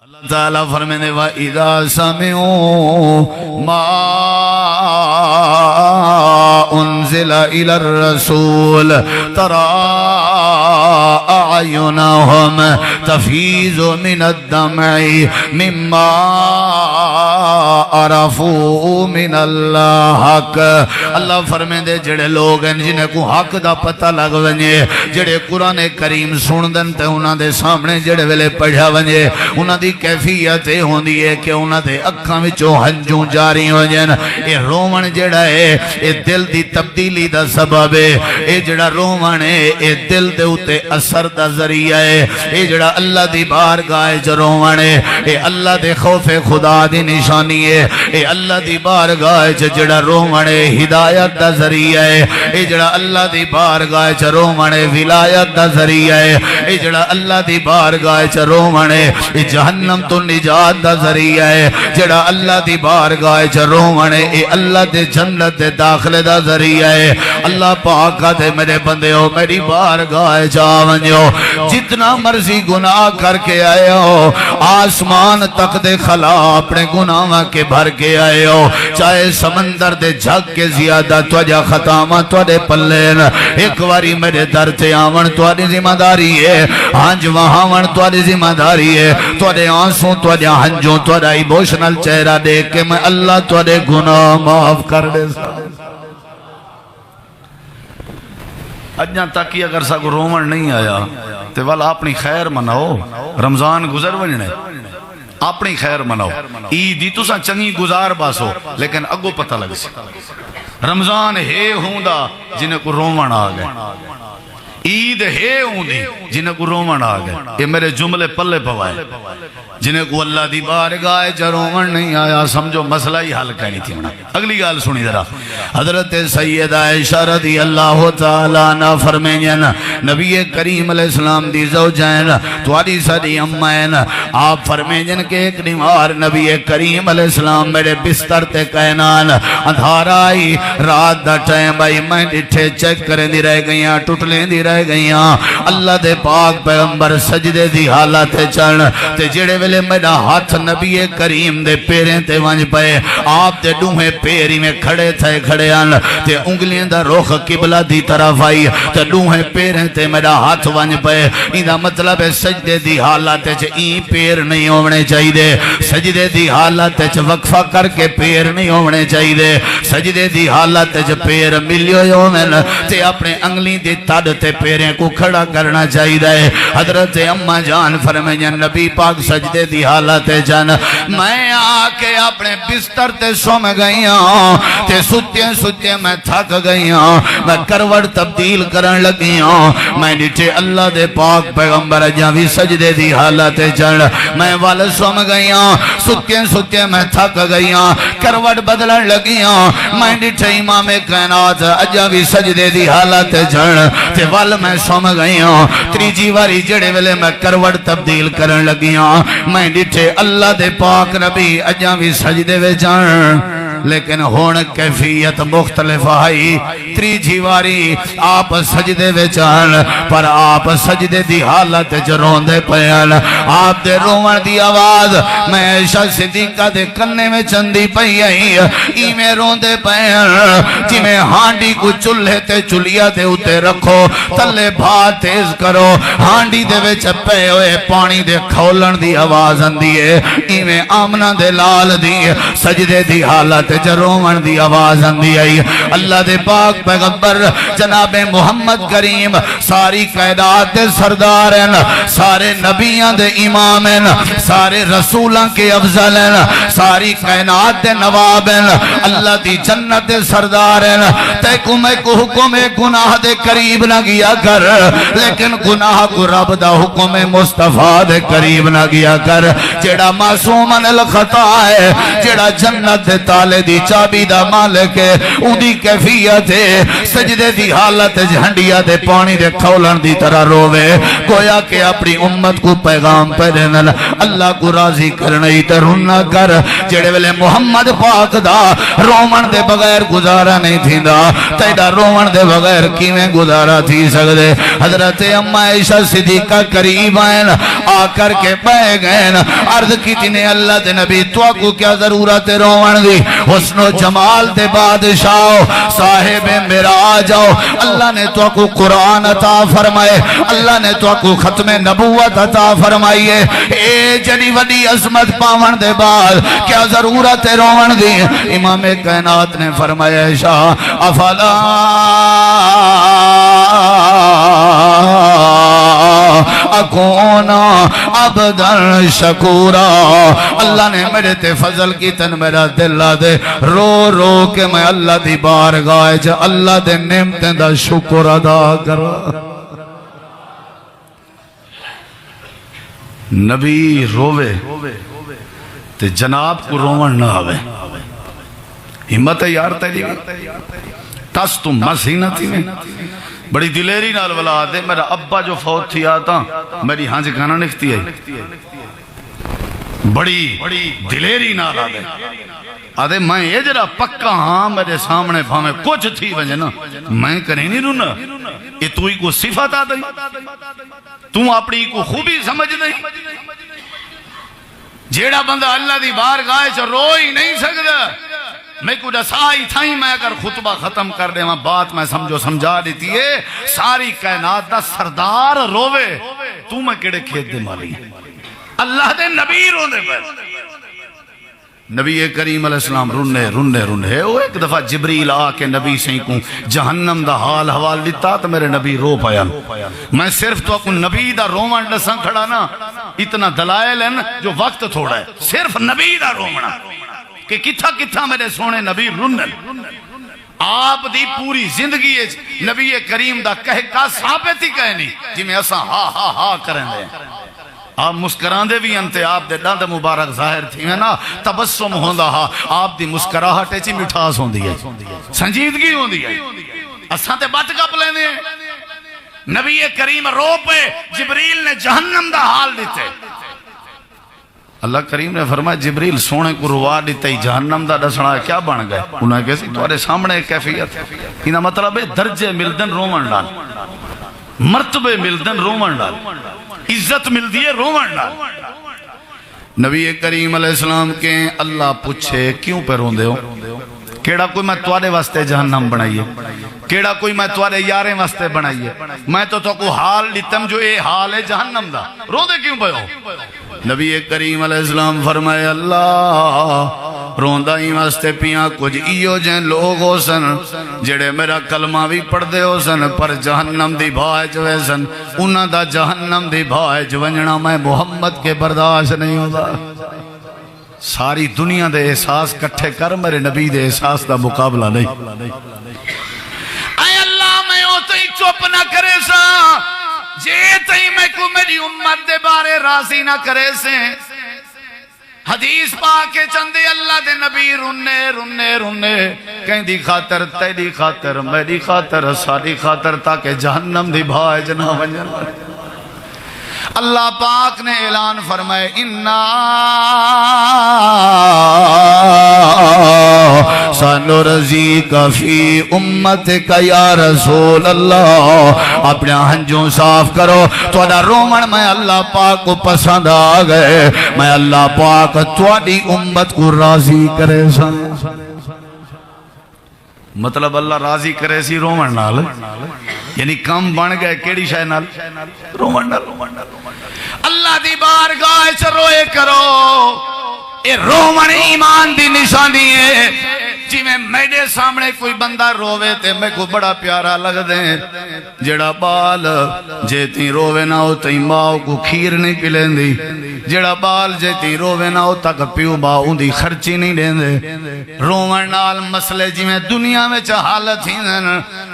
اللہ تعالیٰ فرمینے وَإِذَا سَمِعُوا مَا أُنزِلَ إِلَى الرَّسُولِ تَرَىٰ أَعْيُنَهُمْ تَفِيضُ مِنَ الدَّمْعِ مِمَّا عَرَفُوا مِنَ الْحَقِّ۔ اللہ فرمیندے جڑے لوگ ہیں جنہیں کو حق دا پتہ لگ ونجے، جڑے قرآن کریم سن دن تے انہاں دے سامنے جڑے ویلے پڑھا ونجے، انہاں دی کیفیت ہوندی ہے کہ انہاں دے اکھاں وچوں ہنجوں جاری ہو جان۔ اے رومن جڑا ہے اے دل دی تبدیلی دا سبب ہے، اے جڑا رومن ہے اے دل دے اوتے اثر دا ذریعہ ہے، اے جڑا اللہ دی بارگاہ وچ رومن ہے اے اللہ دے خوف خدا دی نشانی ہے، اے اللہ دی بارگاہ وچ جڑا رومن ہے ہدایت دا ذریعہ ہے، اے جڑا اللہ دی بارگاہ وچ رومن ہے ولایت دا ذریعہ ہے، اے جڑا اللہ دی بارگاہ وچ رومن ہے اے جہنم تو نجات دا ذریعہ ہے، جڑا اللہ دی بارگاہ وچ رومن ہے اے اللہ دے جنت دے داخلے دا ذریعہ ہے۔ اللہ پاک دے میرے بندیو میری بارگاہ وچ آ ونجو، جتنا مرضی گناہ کر کے آئے ہو، آسمان تک دے خلا اپنے گناہاں کے بھر کے آئے ہو، چاہے سمندر دے جھگ کے زیادہ توجہ خطامہ توڑے پلین، ایک واری میرے در تے آون توڑی ذمہ داری ہے، ہنج وہاں ون توڑی ذمہ داری ہے، توڑے آنسوں توڑے ہنجوں توڑے ایموشنل چہرہ دیکھ کے میں اللہ توڑے گناہ معاف کر دے سا۔ اجاں تک ہی اگر ساکو رومن نہیں آیا تو والا اپنی خیر مناؤ، رمضان گزر ونجنے اپنی خیر مناؤ، عیدی تو سا چنگی گزار باسو لیکن اگو پتہ لگ سی رمضان ہے ہوندہ جنہیں کو رومن آ گئے، عید ہے ہوندی جنہیں کو رومن آ گئے، یہ میرے جملے پلے پوائے، جنہیں کو اللہ دی بارگاہ چا رومن نہیں آیا سمجھو مسئلہ ہی حل کرنی تھی منا۔ اگلی گال سنی ذرا، حضرت سیدہ عائشہ رضی اللہ تعالیٰ عنہ فرمائیں نبی کریم علیہ السلام دی زوجین تواری ساری امین، آپ فرمائیں کہ ایک نمار نبی کریم علیہ السلام میرے بستر تے کہنان اندھار آئی رات دا ٹائم آئی میں ڈٹھے چیک کریں دی رہ گئیاں ٹوٹلیں دی رہ گئیاں، اللہ دے پاک پیغمبر سجدے دی حالت چڑھ تے جڑے ویلے میرا ہاتھ نبی کریم دے پیریں تے ونج پے، آپ تے ڈوہیں پیری میں کھڑے تھے کھڑے آن تے انگلیاں دا رخ قبلہ دی طرف آئی تے ڈوہیں پیریں تے میرا ہاتھ ونج پے، ایدہ مطلب ہے سجدے دی حالت چ این پیر نہیں ہونے چاہی دے، سجدے دی حالت چ وقفہ کر کے پیر نہیں ہونے چاہی دے، سجدے دی حالت چ پیر ملیو یومن تے اپنے انگلی دی تڑ تے پیریں کو کھڑا کرنا چاہی دے۔ حضرت اماں جان فرمائیں نبی پاک سجدے دی حالت جان میں آکے اپنے بستر تے سوم گئیاں تے ستے میں تھک گئیاں، میں کروڑ تبدیل کرن لگیاں، میں نیچے اللہ دے پاک پیغمبر جاوی سجدے دی حالت جان میں وال سوم گئیاں، ستے میں تھک گئیاں، کروڑ بدلن لگیاں، میں نیچے امام کائنات اجاوی سجدے دی حالت جان تے وال میں سوم گئیاں، تریجی واری جڑے ویلے میں کروڑ تبدیل کرن لگیاں، میں ڈٹھے اللہ دے پاک نبی اجاں بھی سجدے وے جان، لیکن ہون کیفیت مختلف آئی، تریجی واری آپ سجدے وے جان پر آپ سجدے دی حالت جرون دے پیان، آپ دے رومن دی آواز میں عائشہ صدیقہ دے کنے میں چندی پئی آئی، ای میں رون دے پیان جی میں ہانڈی کو چلے تے چلیا دے اتے رکھو تلے بھات تیز کرو، ہانڈی دے وے چپے ہوئے پانی دے کھولن دی آواز اندی ہے، ای میں آمنہ دے لال دی سجدے دی حالت جرومن دی آواز اندی آئی، اللہ دے پاک پیغمبر جناب محمد کریم ساری قائدات دے سردارن، سارے نبیاں دے امامن، سارے رسولاں کے افضلن، ساری قائنات دے نوابن، اللہ دی جنت دے سردارن، تے کمیں کو حکم گناہ دے قریب نہ گیا کر، لیکن گناہ کو رب دا حکم مصطفیٰ دے قریب نہ گیا کر، جیڑا معصومن الخطا ہے، جیڑا جنت دے تالے دی چابی دا مالک ہے، اون دی کیفیت ہے سجدے دی حالت جھنڈیا دے پانی دے کھولن دی طرح روے گویا کہ اپنی امت کو پیغام پہ دینا اللہ کو راضی کرنا ہی تے رونا کر جڑے ویلے محمد پاک دا رومن دے بغیر گزارا نہیں تھیندا تیدا رومن دے بغیر کیویں گزارا تھی سکدے حضرت اما عائشہ صدیقہ قریب آئیں آ کر کے بیٹھ گئے عرض کی نے اللہ دے نبی تو کو کیا ضرورت ہے رومن دی حسن و جمال دے بادشاہ صاحب معراج آؤ اللہ نے تو کو قرآن عطا فرمائے اللہ نے تو کو ختم نبوت عطا فرمائیے اے جڑی وڈی عظمت پاون دے بعد کیا ضرورت ہے رومن دی امام کائنات نے فرمایا شاہ افلا اکونا عبداً شکورا اللہ نے میرے تے فضل کی تن میرا دل دے رو رو کے میں اللہ دی بارگاہ جا اللہ دے نعمتیں دا شکر ادا کرا نبی روے تے جناب کو رومن نہ آوے ہمت ہے یار تیری تس تم مسینہ تھی میں بڑی دلیری نال ولا دے میرا ابا جو فوت تھی آتا میری ہانج گانا نکھتی ہے بڑی دلیری نال آدھے آدھے میں یہ جرا پکا ہاں میرے سامنے پھامے کچھ تھی وجہ میں کریں نہیں رونا یہ تو ہی کو صفت آدھے تو اپنی کو خوبی سمجھ دے جیڑا بندہ اللہ دی بارگاہ چ روئی نہیں سکتا میں کو دسائی تھائی میں اگر خطبہ ختم کر دے وہاں بات میں سمجھو سمجھا دیتی ہے ساری کائنات دا سردار روے تو میں کڑے کھیت دے مالی اللہ دے نبی رونے پر نبی کریم علیہ السلام رونے وہ ایک دفعہ جبریل آ کے نبی سے کو جہنم دا حال حوال لیتا تو میرے نبی رو پایا میں صرف تو اپن نبی دا رومن لسن کھڑا نا اتنا دلائل ہے جو وقت تھوڑا ہے صرف نبی دا رومنا کہ کتھا میرے سونے نبی رنن آپ دی پوری زندگی نبی کریم دا کہہ ثابت ہی کہنی جی میں ایسا ہا کریں دے آپ مسکران دے بھی انتے آپ دے ڈاند مبارک ظاہر تھی میں نا تبسم ہوندہ ہا آپ دی مسکراہٹ ایچی مٹھاس ہوندی ہے سنجیدگی ہوندی ہے اساں تے بات کپ لینے نبی کریم رو پہ جبریل نے جہنم دا حال دیتے اللہ کریم نے فرمایا جبریل سونے کو روا دیتے ہی جہنم دا دسنا کیا بن گئے انہوں نے کہا تمہارے سامنے کیفیت انہا مطلب ہے درجے ملدن رومن ڈال مرتبے ملدن رومن ڈال عزت مل دیئے رومن ڈال نبی کریم علیہ السلام کے اللہ پوچھے کیوں پہ رون دے ہو کیڑا کوئی میں توارے واسطے جہنم بنائیے کیڑا کوئی میں توارے یارے واسطے بنائیے میں تو کو حال لیتم جو اے حال ہے جہنم دا رو دے کیوں پہ ہو نبی کریم علیہ السلام فرمائے اللہ روندہ ہی واسطے پیاں کچھ ایو جن لوگ ہو سن جڑے میرا کلمہ بھی پڑھ دے ہو سن پر جہنم دی بھائے جوے سن انہاں دا جہنم دی بھائے جونجنا میں محمد کے برداشت نہیں ہوتا ساری دنیا دے احساس کٹھے کر میرے نبی دے احساس دا مقابلہ نہیں اے اللہ میں ہوتا ہی چوپ نہ کرے سا جے تئی میں کو میری امت دے بارے راضی نہ کرے سے حدیث پاکے چندے اللہ دے نبی رنے کہیں دی خاطر تیری خاطر میری خاطر ساری خاطر تاکہ جہنم دی بھائے جنا ونجن اللہ پاک نے اعلان فرمائے اِنَّا سَنُرْزِيكَ فِي أُمَّتِكَ یا رسول اللہ اپنے ہنجوں صاف کرو توڑا رومن میں اللہ پاک کو پسند آگئے میں اللہ پاک توڑی امت کو راضی کرے سن مطلب اللہ راضی کرے سی رومن نال یعنی کم بن گئے کیڑی شاہ نال رومن نال اللہ دی بارگاہ سے روئے کرو اے رومن ایمان دی نشانی ہے جی میں میرے سامنے کوئی بندہ رووے تے میں کو بڑا پیارا لگ دیں جڑا بال جیتی رووے نہ ہو تی ماں کو کھیر نہیں پلین دی جڑا بال جیتی رووے نہ ہو تک پیو باؤں دی خرچی نہیں دیں دے رومن نال مسئلے جی میں دنیا میں حالت ہی دن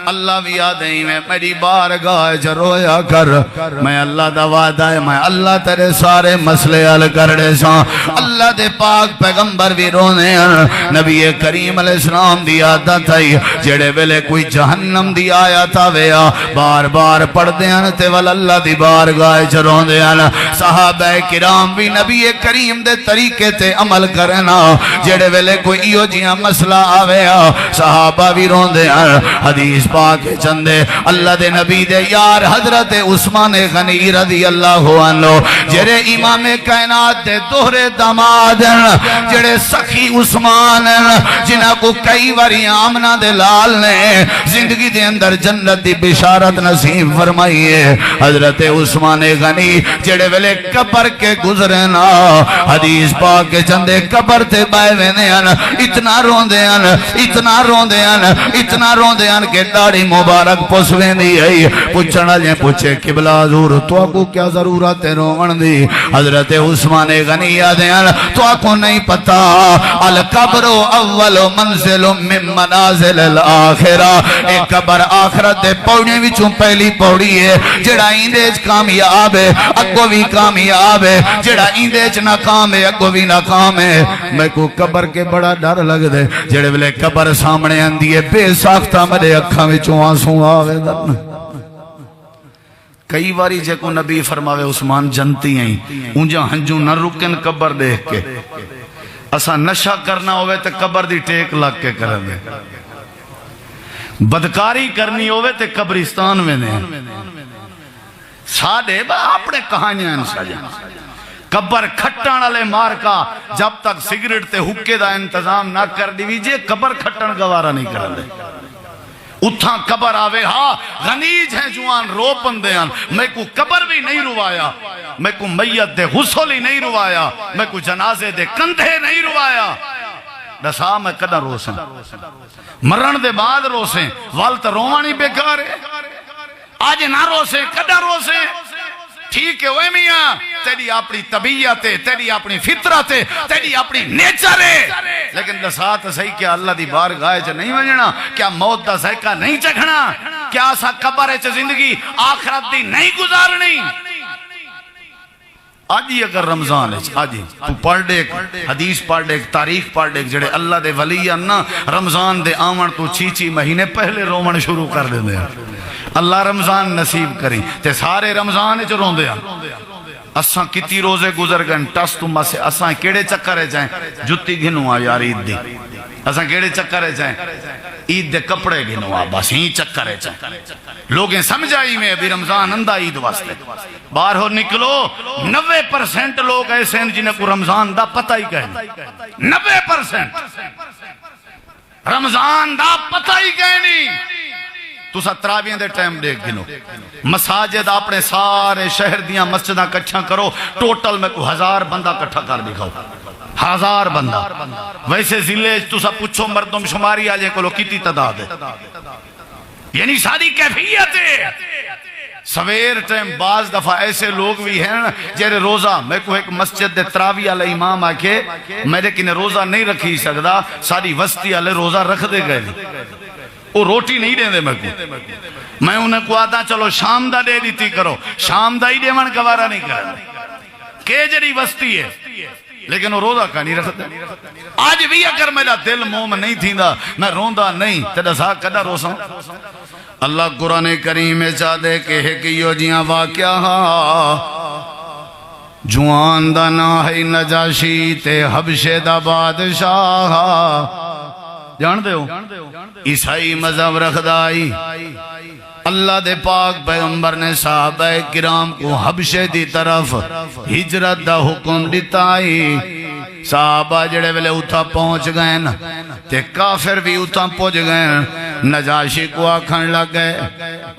اللہ بھی آدھیں میں میری بارگاہ چ رویا کر میں اللہ دا وعدہ ہے میں اللہ تیرے سارے مسئلے حل کر دے ساں اللہ دے پاک پیغمبر بھی رونے نبی کریم علیہ السلام دی عادت ہے جڑے ویلے کوئی جہنم دی آیت آویا بار بار پڑھ دیاں تے ول اللہ دی بارگاہ چ روندے ہیں صحابہ کرام بھی نبی کریم دے طریقے تے عمل کرنا جڑے ویلے کوئی ایو جیاں مسئلہ آویا صحابہ بھی روندے ہیں حدیث پاک چندے اللہ دے نبی دے یار حضرت عثمان غنی رضی اللہ عنہ جڑے امام کائنات دے دوہرے داماد جڑے سخی عثمان جنہاں کو کئی باری آمنہ دے لال نے زندگی دے اندر جنت دی بشارت نصیب فرمائی ہے حضرت عثمان غنی جڑے ویلے قبر کے گزرنا حدیث پاک کے چندے قبر تے بائے وینے اتنا روندے ہیں اتنا روندے ہیں اتنا روندے ہیں کہ داڑھی مبارک پوسویں دی ہے پوچھنا جائیں پوچھے قبلہ حضور تو کو کیا ضرورت ہے رومن دی حضرت عثمان غنی آدھے ہیں تو کو نہیں پتا القبر اول منزل من منازل الاخرہ ایک قبر آخرت دے پوڑنے وچوں پہلی پوڑی ہے جڑا ایندیج کامیاب ہے اگو بھی کامیاب ہے جڑا ایندیج ناکام ہے اگو بھی ناکام ہے میں کو قبر کے بڑا ڈر لگ دے جڑے ویلے قبر سامنے آندی ہے بے ساختہ میرے اکھاں وچوں آنسو آوے درن کئی باری جے کو نبی فرماوے عثمان جنتی ہیں اونجا ہنجو نہ رکن قبر دیکھ کے اسا نشہ کرنا ہوئے تے قبر دی ٹیک لگ کے کر دے بدکاری کرنی ہوئے تے قبرستان میں دیں سادے با اپنے کہانیاں سجا قبر کھٹن والے مار کا جب تک سگریٹ تے حکے دا انتظام نہ کر دیجئے قبر کھٹن گوارا نہیں کر دے اتھا قبر آوے ہاں غنیج ہیں جوان رو پندے ہیں میں کو قبر بھی نہیں روایا میں کو میت دے غسل ہی نہیں روایا میں کو جنازے دے کندھے نہیں روایا دسا میں کدہ روسیں مرن دے بعد روسیں والت روانی بیکار ہے آج نہ روسیں کدہ روسیں ٹھیک ہے وہ میاں تیری اپنی طبیعت ہے تیری اپنی فطرت ہے تیری اپنی نیچر ہے لیکن دسات صحیح کیا اللہ دی بارگاہ چ نہیں وجنا کیا موت دا ذائقہ نہیں چکھنا کیا سا قبر چ زندگی آخرت دی نہیں گزارنی آج ہی اگر رمضان ہے آج ہی تو پڑھ دیکھ حدیث پڑھ دیکھ تاریخ پڑھ دیکھ جڑے اللہ دے ولی نا رمضان دے آمن تو چیچی مہینے پہلے رومن شروع کر دے دے اللہ رمضان نصیب کریں تے سارے رمضان چ روندے ہیں اساں کتی روزے گزر گئے ٹس تو مسے اساں کیڑے چکرے جائیں جتی گھنو آ یار عید دی اساں کیڑے چکرے جائیں عید دے کپڑے گھنو آ بس ہی چکرے جائیں لوگیں سمجھائی میں ابھی رمضان اندہ عید واسطے باہر ہو نکلو 90% لوگ ایسے ہیں جنہیں کو رمضان دا پتہ ہی کہیں 90% رمضان دا پتہ ہی کہیں تو سا تراویاں دے ٹائم دیکھ گنو مساجد اپنے سارے شہر دیاں مسجدہ کچھا کرو ٹوٹل میں کو 1000 بندہ کٹھا کر دکھاؤ 1000 بندہ ویسے ضلع تو سا پوچھو مردم شماری آجیں کو لو کتی تعداد ہے یعنی ساری کیفیت ہے سویر ٹائم بعض دفعہ ایسے لوگ بھی ہیں جیرے روزہ میں کو ایک مسجد دے تراوی علی امام آکے میں لیکن روزہ نہیں رکھی سکتا ساری وسطی علی روزہ رکھ دے گئے وہ روٹی نہیں دیں دے میں کو میں انہیں کو آتا چلو شام دا دے دیتی کرو شام دا ہی دے من گوارا نہیں کرنا کہ جڑی وسطی ہے لیکن وہ روزہ کا نہیں رکھتا آج بھی اگر میرا دل موم نہیں تھی دا میں روندہ نہیں تیرا سا کدہ روسا اللہ قرآن کریم میں چاہ دے کہ ہے کہ یو جیاں واقعہ جوان دا نا ہے نجاشی تے حبشے دا بادشاہ جان دے ہو عیسائی مذہب رکھ دائی اللہ دے پاک پیغمبر نے صحابہ کرام کو حبشے دی طرف ہجرت دا حکم دیتائی صحابہ جڑے ویلے اتھا پہنچ گئے تے کافر بھی اتھا پہنچ گئے نجاشی کو آکھن لگ گئے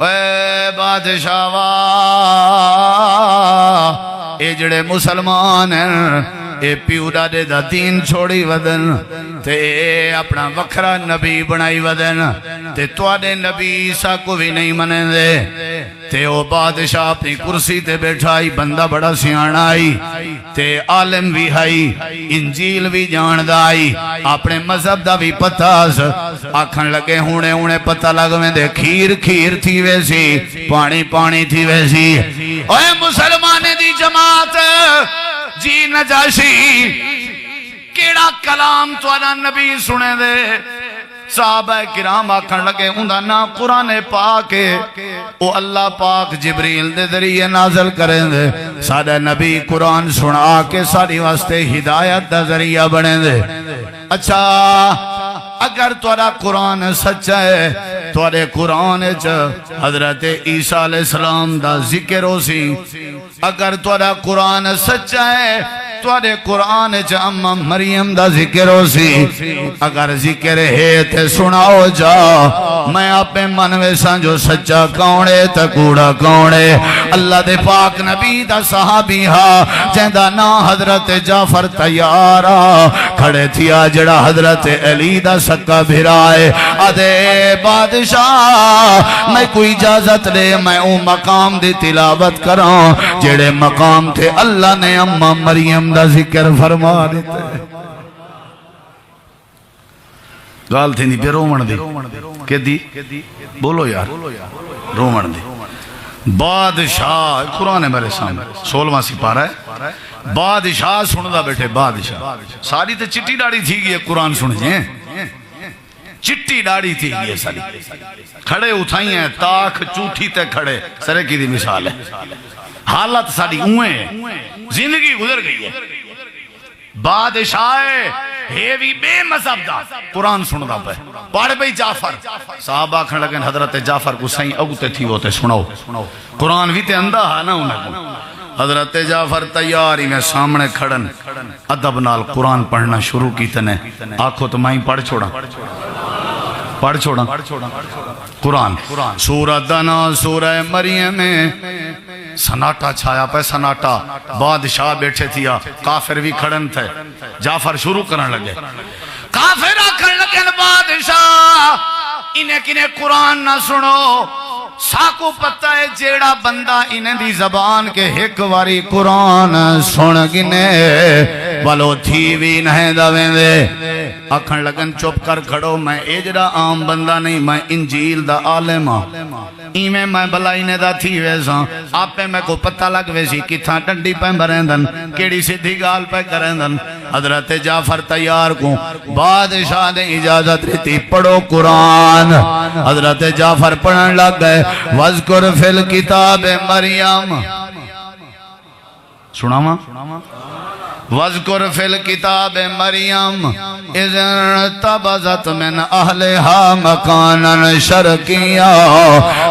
اے بادشاہ اے جڑے مسلمان ہیں اے پیوڑا دے دا دین چھوڑی ودن تے اے اپنا وکھرا نبی بنائی ودن تے توڑے نبی عیسیٰ کو بھی نہیں منیں دے تے او بادشاہ اپنی کرسی تے بیٹھائی بندہ بڑا سیانا آئی تے عالم بھی آئی انجیل بھی جاندائی اپنے مذہب دا بھی پتاس آکھن لگے ہونے پتہ لگویں دے کھیر تھی ویسی پانی تھی ویسی اے مسلمان دی جماعت جی نجاشی کیڑا کلام توانا نبی سنے دے صحابہ کرام آکھن لگے اوندا نام قرآن پاک ہے، او اللہ پاک جبریل دے ذریعے نازل کریں دے، سادہ نبی قرآن سنا کے ساری واسطے ہدایت دا ذریعہ بنے دے۔ اچھا اگر تورا قرآن سچا ہے، تورے قرآن حضرت عیسیٰ علیہ السلام دا ذکر ہو سی، اگر تورا قرآن سچا ہے تورے قرآن اماں مریم دا ذکر ہو سی، اگر ذکر ہے تے سناؤ جا، میں آپ منوے سان جو سچا کونے تے کوڑا کونے۔ اللہ دے پاک نبی دا صحابی ہا جہندہ نا حضرت جعفر تیارا کھڑے تھیا جڑا حضرت علی دا سکا بھرائے، آدھے بادشاہ میں کوئی اجازت لے میں او مقام دی تلاوت کروں جڑے مقام تھے اللہ نے اماں مریم دا ذکر فرما دیتے۔ گال تھی نہیں پہ رومن دی کہ دی بولو یار رومن دی بادشاہ قرآن ہے میرے سامنے 16واں سپارہ ہے، بادشاہ سندہ بیٹھے بادشاہ ساری تے چٹی ڈاڑی تھی گئی قرآن سنجھیں، چٹی ڈاڑی تھی گئی ساری کھڑے اٹھائی ہیں تاک چوٹھی تے کھڑے سرے کی دی مثال ہے، حالت ساری اویں زندگی گزر گئی ہے۔ بادشاہ ہے بھی بے مذہب دا قرآن سن دا پہ پڑھ بھئی جعفر، صحابہ کھڑ لگن حضرت جعفر کو سائیں اگتے تھی ہوتے سناؤ، قرآن بھی تے اندہ ہے نا انہیں کو۔ حضرت جعفر تیاری میں سامنے کھڑن ادب نال قرآن پڑھنا شروع کی تنے، آنکھو تو میں پڑھ چھوڑا قرآن سورہ دنا سورہ مریم میں سناٹا چھایا پہ سناٹا، بادشاہ بیٹھے تھیا کافر بھی کھڑن تھے، جعفر شروع کرن لگے، کافر آکھن لگے بادشاہ انہیں کنہیں قرآن نہ سنو، ساکو پتہ ہے جیڑا بندہ انہیں دی زبان کے ایک واری قرآن سن گنے بلو تھی بھی نہیں دویں دے۔ آکھن لگن چپ کر کھڑو، میں اجڑا عام بندہ نہیں، میں انجیل دا عالم ہاں، ایمیں میں بلائی نے دا تھی ویسا، آپ پہ میں کو پتہ لگ ویسی کتھا ڈنڈی پہ بریندن کیڑی سیدھی گال پہ کریندن۔ حضرت جعفر تیار کو بادشاہ نے اجازت رہتی پڑھو قرآن، حضرت جعفر پڑھن لگ گئے، وَذْكُرْ فِي الْكِتَابِ مریم، سنا ماں وَذْكُرْ فِي الْكِتَابِ مریم اِذْ انْتَبَذَتْ مِنْ أَهْلِهَا مَكَانًا شَرْقِيًّا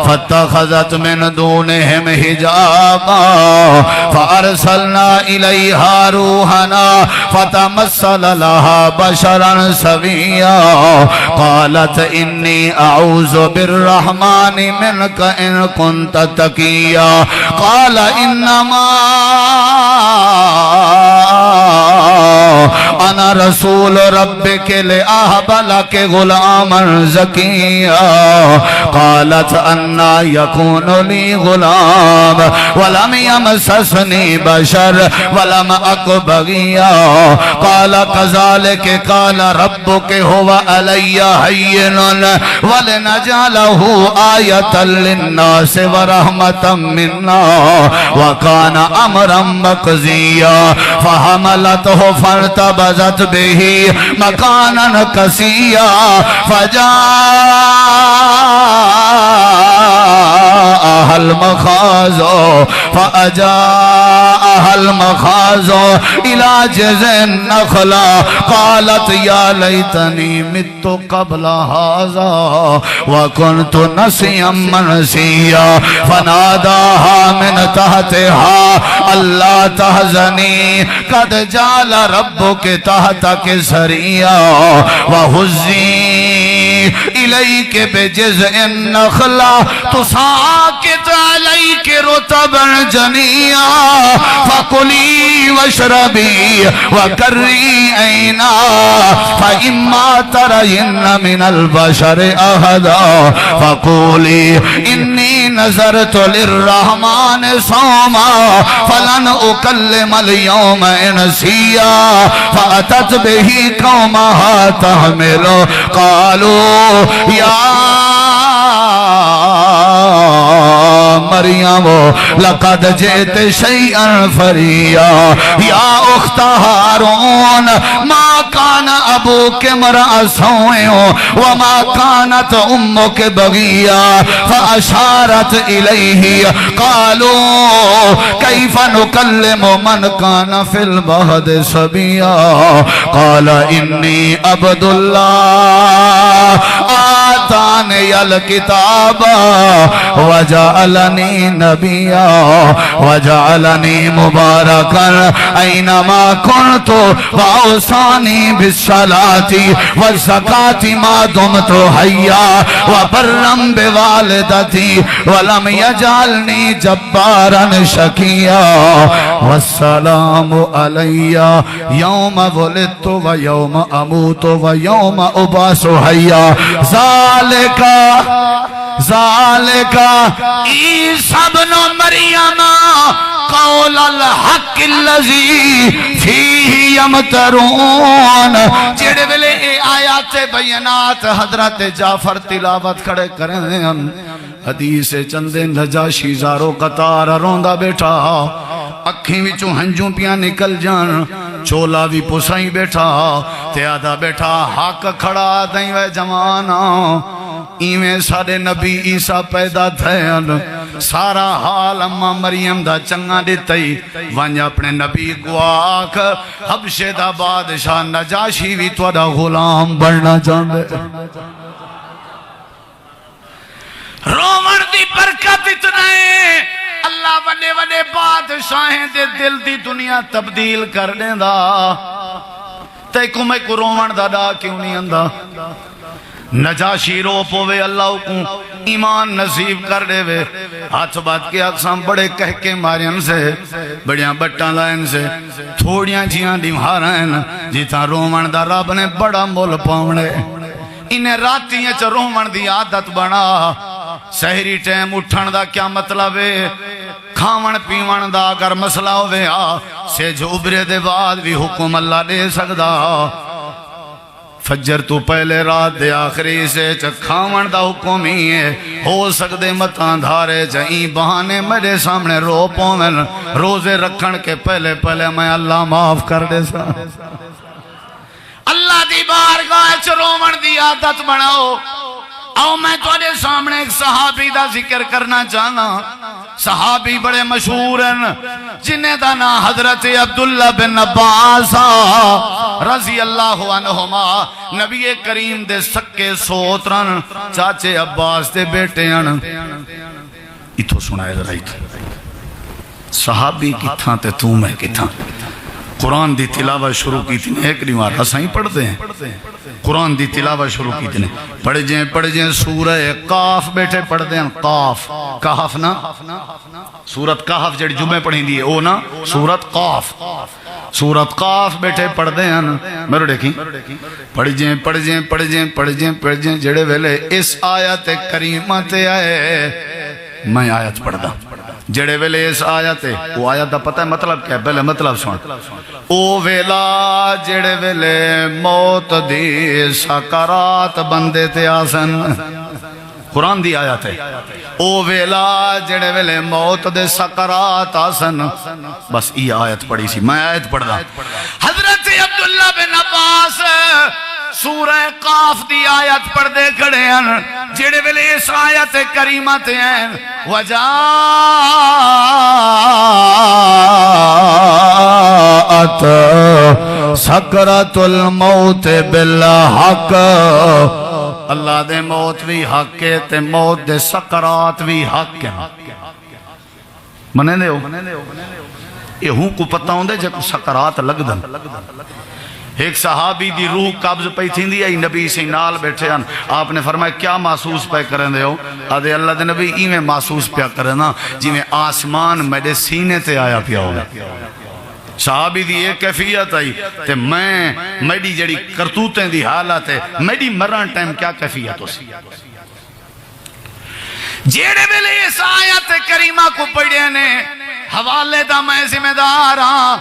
فَاتَّخَذَتْ مِنْ دُونِهِمْ حِجَابًا فَأَرْسَلْنَا إِلَيْهَا رُوحَنَا فَتَمَثَّلَ لَهَا بَشَرًا سَوِيًّا قَالَتْ إِنِّي أَعُوذُ بِالرَّحْمَنِ مِنْكَ إِنْ كُنْتَ تَقِيًّا قَالَ إِنَّمَا انا رسول ربک لأہب لک غلاما زکیا قالت انا یکون لی غلام ولم یمسسنی بشر ولم اک بغیا قال کذالک قال ربک هو علی حین ولنجعلہ آیتا للناس ورحمتا منا وکان امرا مقضیا فحملته فارتبذت به مكانا قصيا فجاءها المخاض فأجاءها المخاض إلى جذع النخلة قالت يا ليتني مت قبل هذا وكنت نسيا منسيا فناداها من تحتها ألا تحزني قد جعل ربك تحتك سريا وهزي إليك بجذع النخلة تساقط عليك رطبا جنيا فكلي واشربي وقري عينا فإما ترين من البشر أحدا فقولي إني نذرت للرحمن صوما فلن أكلم اليوم إنسيا فأتت به قومها تحمل قالوا يا مریم لقد جئت شیئا فریا یا اخت ہارون ما کان ابوک امرأ سوء وما كانت امك بغيا فاشارت الیہ قالوا كيف نكلم من كان في المهد صبيا قال انی عبد اللہ آتانی الکتاب وجعلنی نبیا وجعلنی مبارکا اینما کنت واوصانی بالصلاة والزکاة ما دمت حیا وبرا بوالدتی ولم یجعلنی جبارا شقیا والسلام علی یوم ولدت و یوم اموت و یوم ابعث حیا ذالکا عیسی ابن مریم قول الحق الذی فیہ یمترون. جڑے ویلے اے آیات بینات حضرت جعفر تلاوت کھڑے کریں حدیث چندے نجاشی زارو قطار روندا بیٹھا اکھیں وچوں ہنجوں پیاں نکل جان چولا بھی پسائیں بیٹھا تیادہ بیٹھا حق کھڑا دیں وے جوانا ایویں سارے نبی عیسیٰ پیدا تھین سارا حال اماں مریم دا چنگا دیتائی وانجا اپنے نبی کو آکھ حبشے دا بادشاہ نجاشی بھی توڑا غلام بڑھنا چاندے. رومن دی برکت اتنا ہے اللہ وڈے وڈے بادشاہیں دے دل دی دنیا تبدیل کر دیں دا تے کو میں کو رومن دا دا کیوں نہیں اندہ نجاشی رو پوے اللہ کو ایمان نصیب کر دے وے ہاتھ بات کے اقسام بڑے کہہ کے مارین سے بڑیاں بٹاں لائن سے تھوڑیاں جیاں دیمہارائن جیتا رومن دا رب نے بڑا مول پاونے انہیں راتیاں چا رومن دی عادت بنا سہری ٹیم اٹھن دا کیا مطلب ہے کھاون پیون دا اگر مسئلہ ہوئے سے جو ابرے دے بعد بھی حکم اللہ دے سکدا فجر تو پہلے رات دے آخری سے کھاون دا حکم ہی ہے ہو سکدے متان دھارے جائیں بہانے میرے سامنے رو پومن روزے رکھن کے پہلے میں اللہ معاف کر دے سا اللہ دی بارگاہ چ رومن دی عادت بناؤ. آؤ میں تھوڑے سامنے ایک صحابی دا ذکر کرنا چاہنا صحابی بڑے مشہور ہیں جنہیں دا نا حضرت عبداللہ بن عباس رضی اللہ عنہما نبی کریم دے سکے سوترن چاچے عباس دے بیٹے ہیں اتھو سنائے ذرا اتھو صحابی کی تھا تے تو میں کی تھا قرآن دی تلاوہ شروع کی تھی ایک ریوار ہسائیں پڑھتے ہیں قرآن دی تلاوہ شروع کی تھی پڑھ جائیں سورہ قاف بیٹھے پڑھ دیں قاف کہف نا سورت کہف جڑی جمعہ پڑھیں دیئے او نا سورت قاف بیٹھے پڑھ دیں میرے دیکھیں پڑھ جائیں جڑے ویلے اس آیت کریمہ تے آئے میں آیت پڑھ دا جڑے ویلے اس آیت وہ آیت دا پتہ ہے مطلب کیا ہے پہلے مطلب سن او ویلا جڑے ویلے موت دی سکرات بندے تے آسن قرآن دی آیت ہے او ویلا جڑے ویلے موت دے سکرات آسن بس یہ آیت پڑھی سی میں آیت پڑھ دا حضرت عبداللہ بن عباس سورہ قاف دی آیت پڑھ دے کھڑے ہیں جڑے ویلے اس آیت کریمہ تے ہیں وجاءت سکرت الموت بالحق اللہ دے موت بھی حق ہے تے موت دے سکرات بھی حق ہے منے دے ہو یہ ہوں کو پتہ ہوں دے جب سکرات لگ دن ایک صحابی دی روح قبض پہ تھی دی ای نبی سے نال بیٹھے ہیں آپ نے فرمایا کیا محسوس پہ کریں دے ہو آدھے اللہ دے نبی ایمیں محسوس پہ کریں نا جی میں آسمان میرے سینے تے آیا پیا ہوگا صحابی دی ایک کیفیت آئی تے میری جڑی کرتوتیں دی حالت ہے میری مران ٹائم کیا کیفیت ہو سی جیڑے بلے اس آیت کریمہ کو پڑھے نے حوالے دا میں ذمہ دار ہاں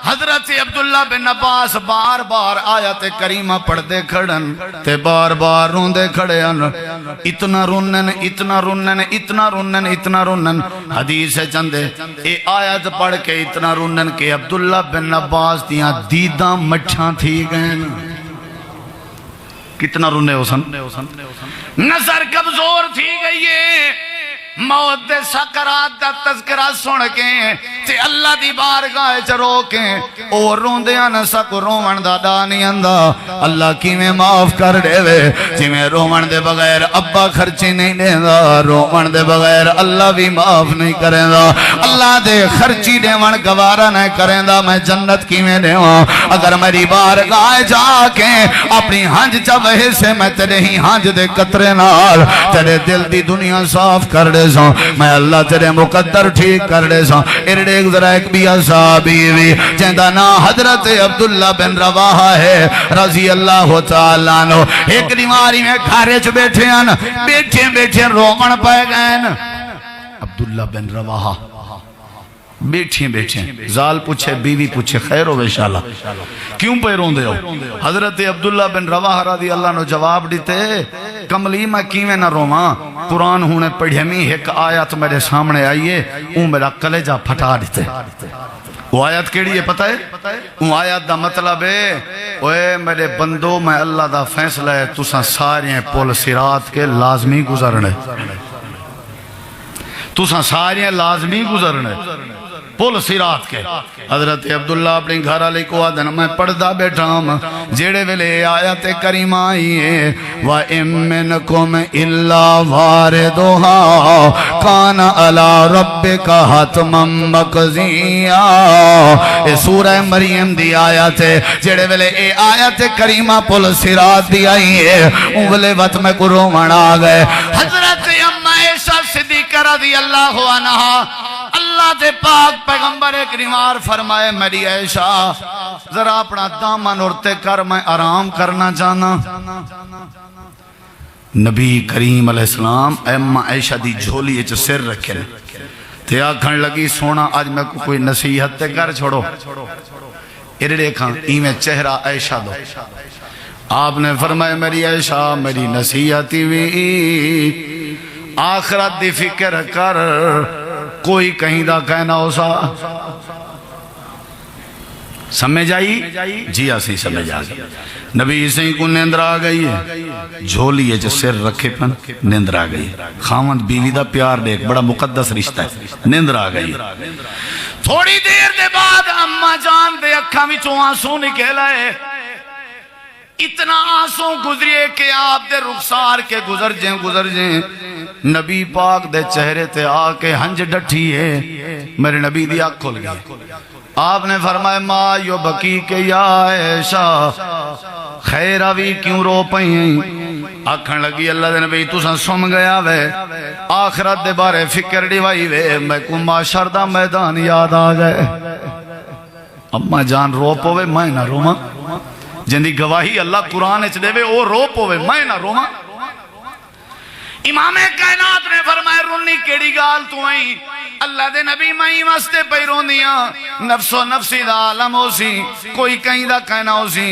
حضرت عبداللہ بن عباس بار بار آیت کریمہ پڑھ دے کھڑن تے بار بار رون دے کھڑے ان، اتنا رونن اتنا رونن اتنا رونن اتنا رونن، حدیث ہے چندے اے آیت پڑھ کے اتنا رونن کہ عبداللہ بن عباس دیاں دیداں مچھاں تھی گئن۔ کتنا رونے ہو سن، نظر کمزور تھی گئی ہے، موت دے سکرات دا تذکرہ سن کے تے اللہ دی بارگاہ چ رو کے او روندیاں نہ سک روون دا ڈا نہیں آندا۔ اللہ کیویں معاف کر دے وے، جویں روون دے بغیر ابا خرچی نہیں دیندا، روون دے بغیر اللہ بھی معاف نہیں کریندا۔ اللہ دے خرچی دیون گوارا نہیں کریندا، میں جنت کیویں دیواں؟ اگر میری بارگاہ جا کے اپنی ہنج چ وہے سے میں تیرے ہی ہنج دے قطرے نال تیرے دل دی دنیا صاف کر دے سا، میں اللہ تیرے مقدر ٹھیک کر دے سا۔ ارڑے ایک ذرا ایک بھی صحابی بھی جہاں نا حضرت عبداللہ بن رواحہ ہے رضی اللہ تعالیٰ عنہ، ایک بیماری میں کھارے چ بیٹھے ہیں، بیٹھے بیٹھے رومن پائے گئے۔ عبداللہ بن رواحہ بیٹھیں بیٹھیں، زال پوچھے بیوی پوچھے خیر ہو انشاءاللہ، کیوں پہ رون دے ہو؟ حضرت عبداللہ بن رواحہ رضی اللہ عنہ جواب دیتے کملی میں کیویں نہ روماں، قرآن ہونے پڑھے میں ایک آیت میرے سامنے آئیے اون میرا کلیجہ پھٹا دیتے۔ وہ آیت کیڑی ہے پتہ ہے؟ وہ آیت دا مطلب ہے اوے میرے بندو میں اللہ دا فیصلہ ہے تساں سارے پل صراط کے لازمی گزرنے، تساں سارے لازمی گزرنے پل صراط کے۔ حضرت عبداللہ اپنی گھر علی کو آدھن میں پڑھدا بیٹھا ہوں جیڑے ویلے آیت کریمہ آئی ہے وَإِن مِّنْكُمْ إِلَّا وَارِدُهَا كَانَ عَلَىٰ رَبِّكَ حَتْمًا مَّقْضِيًّا۔ اے سورہ مریم دی آیت ہے، جیڑے ویلے اے آیت کریمہ پل صراط دی آئی ہے ان ویلے وقت میں کو رومن آ گئے۔ حضرت اما عائشہ صدیقہ رضی اللہ عنہا اللہ دے پاک پیغمبر کریم فرمائے میری عائشہ ذرا اپنا دامن اڑتے کر میں آرام کرنا چاہنا۔ نبی کریم علیہ السلام اما عائشہ دی جھولی اچ سر رکھے تے آکھن لگی سونا آج میں کوئی نصیحت تے کر چھوڑو، ارڑے کھاں ایمیں چہرہ عائشہ دو۔ آپ نے فرمائے میری عائشہ میری نصیحتی بھی آخرت دی فکر کر، کوئی کہیں دا کہنا ہو سا سمجھ آئی؟ جی آسی سمجھ آگئی۔ نبی اسیں کو نیندر آ گئی ہے، جھولی ہے جو سر رکھے پن نیندر آ گئی، خامد بیوی دا پیار دیکھ بڑا مقدس رشتہ ہے، نیندر آ گئی۔ تھوڑی دیر دے بعد اماں جان دے اکھاں وچوں آنسو نکل آئے، اتنا آنسو گزریے کہ آپ دے رخسار کے گزر جائیں نبی پاک دے چہرے تے آ کے ہنج ڈٹھی ہے، میرے نبی دی آنکھ کھل گئی۔ آپ نے فرمایا ماں یو بکی کے یا عائشہ خیر آوی کیوں رو پئیں؟ آکھن لگی اللہ دے نبی تُساں سم گیا وے، آخرت دے بارے فکر ڈیوائی وے، میں کو معاشر دا میدان یاد آ گئے۔ اماں جان رو پوے میں نہ روماں، جندی گواہی اللہ قرآن اچھ دے وے او رو پوے میں نہ روماں۔ امام کائنات نے فرمائے رونی کیڑی گال تو آئی، اللہ دے نبی میں واسطے پہ روندیاں، نفس و نفسی دا عالم ہو سی، کوئی کہیں دا کہنا ہو سی،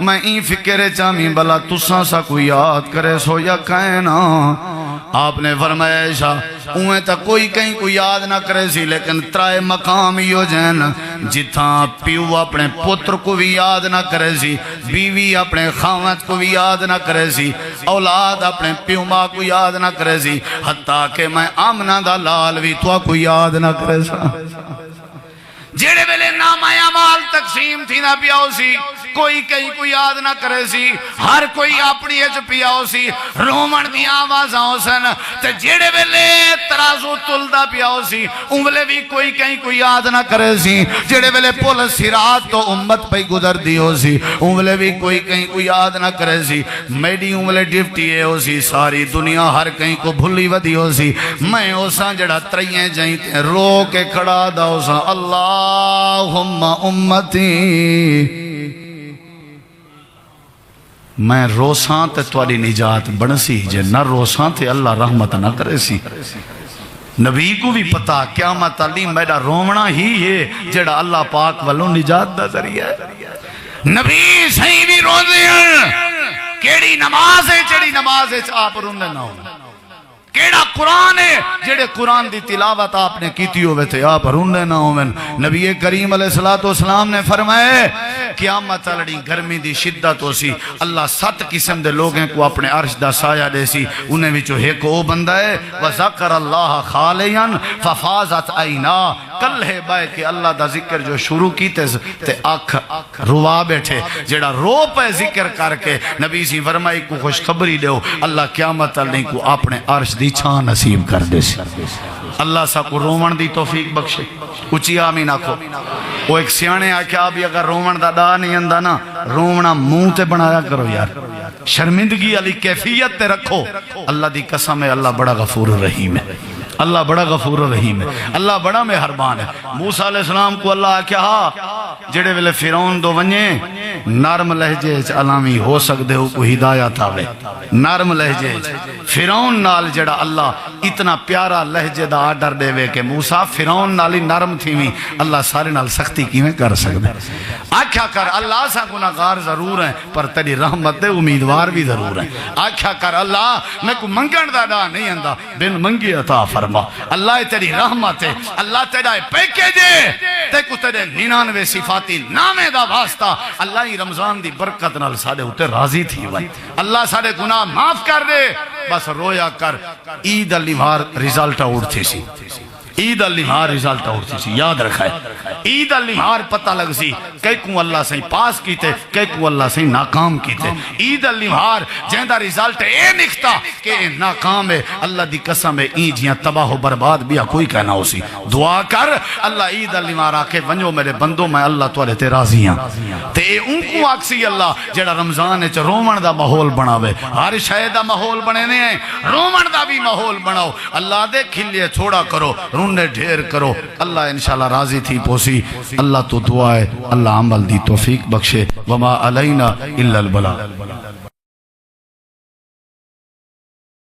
میں این فکر چاہمی بلا تساں سا کوئی یاد کرے سو یا کہنا۔ آپ نے فرمایا عائشہ اوہیں تا کوئی کہیں کوئی یاد نہ کرے سی، لیکن ترائے مقام یو جین جتھاں پیو اپنے پتر کو بھی یاد نہ کرے سی، بیوی اپنے خامت کو بھی یاد نہ کرے سی، اولاد اپنے پیو ماں کو یاد نہ کرے سی، حتیٰ کہ میں آمنہ دا لال بھی تو کو یاد نہ کرے سا۔ جیڑے ویلے نام اعمال تقسیم تھی نہ پیاؤ سی، کوئی کہیں کوئی یاد نہ کرے سی، ہر کوئی اپنی اچھ پیاؤ سی، رومن دی آواز آؤ سن، تے جیڑے ویلے ترازو تلدہ پیاؤ سی، انگلے بھی کوئی کہیں کوئی یاد نہ کرے سی، جیڑے ویلے پول صراط تو امت پہ گزر دی ہو سی، انگلے بھی کوئی کہیں کوئی یاد نہ کرے سی، میڈی انگلے ڈیفٹی ہے ہو سی، ساری دنیا ہر کہیں کو بھلی ودی ہو سی، میں ہو سا جڑا ترائیں جائیں تے رو کے کھڑا دا ہو سا اللہم امتی، میں روسان تے توالی نجات بنسی، جے نہ روسان تے اللہ رحمت نہ کرے سی، نبی کو بھی پتا قیامت تعلیم میرا رومنا ہی ہے جڑا اللہ پاک والوں نجات دا ذریعہ ہے۔ نبی صحیح بھی روزے ہیں، کیڑی نماز ہے جڑی نماز ہے آپ روندے نہ ہو، کیڑا قرآن ہے جڑے قرآن دی تلاوت آپ نے کیتی ہوئے تھے آپ روندے نہ ہو۔ نبی کریم علیہ السلام نے فرمائے قیامت لڑی گرمی دی شدت ہو سی، اللہ 7 قسم دے لوگیں کو اپنے عرش دا سایہ دے سی، انہیں وچوں ایک او بندہ ہے وَذَكَرَ اللَّهَ خَالِيًا فَفَازَتْ عَيْنَا، کل ہے بائے کہ اللہ دا ذکر جو شروع کیتے تے آنکھ روا بیٹھے، جڑا رو پہ ذکر کر کے نبی سی فرمائی کو خوشخبری دیو اللہ قیامت لڑی کو اپنے عرش دی چھان نصیب کر دے سی۔ اللہ سا کو رومن دی توفیق بخشے، اچھی آمین آکھو۔ وہ ایک سیانے آکھیا بھی اگر رومن دا دا نہیں اندہ نا، رومنا منہ تے بنایا کرو یار، شرمندگی علی کیفیت تے رکھو۔ اللہ دی قسم ہے اللہ بڑا غفور رحیم ہے، اللہ بڑا غفور رحیم ہے، اللہ بڑا مہربان ہے۔ موسیٰ علیہ السلام کو اللہ آکھیا جڑے ویلے فرعون دو ونجے نرم لہجے علامی ہو سکدے ہو کو ہدایت آوے، نرم لہجے فرعون نال جڑا اللہ اتنا پیارا لہجے دا آرڈر دے وے کہ موسیٰ فرعون نالی نرم تھی میں اللہ سارے نال سختی کیویں کر سکدے۔ آکھیا کر اللہ سا گناہگار ضرور ہیں پر تیری رحمت دے امیدوار بھی ضرور ہیں۔ آکھیا کر اللہ میں کو منگن دا دا نہیں اندہ بن منگی عطا فرما، اللہ تیری رحمت ہے، اللہ تیرا پیکے دے تے کو تیرے 99 صفاتی نامے دا واسطہ اللہ ہی رمضان دی برکت نال سارے ہوتے راضی تھی وائے، اللہ سارے گناہ معاف کر دے۔ بس رویا کر عید الامہار رزلٹ آؤٹ تھی سی، عید الامہار رزلٹ آؤٹ تھی سی، یاد رکھا ہے عید الامہار پتہ لگ سی کئی کو اللہ سے پاس کیتے کئی کو اللہ سے ناکام کیتے۔ عید الامہار جہندہ رزلٹ اے نکھتا کہ ناکام ہے، اللہ دی قسم ہے این جیاں تباہ و برباد بیا کوئی کہنا ہو سی۔ دعا کر اللہ عید الامہار آکے ونجو میرے بندوں میں اللہ توالے تے راضی ہیں تے ان کو آکسی اللہ جڑا رمضان ہے رومن دا ماحول بناوے، ہر شاید دا ماحول بنانے ہیں، رومن دا بھی ماحول بناو، اللہ دے کھلے تھوڑا کرو رونے ڈھیر کرو، اللہ انشاءاللہ راضی تھی پوسی۔ اللہ تو دعا ہے اللہ عمل دی توفیق بخشے، وما علینا الا البلاغ۔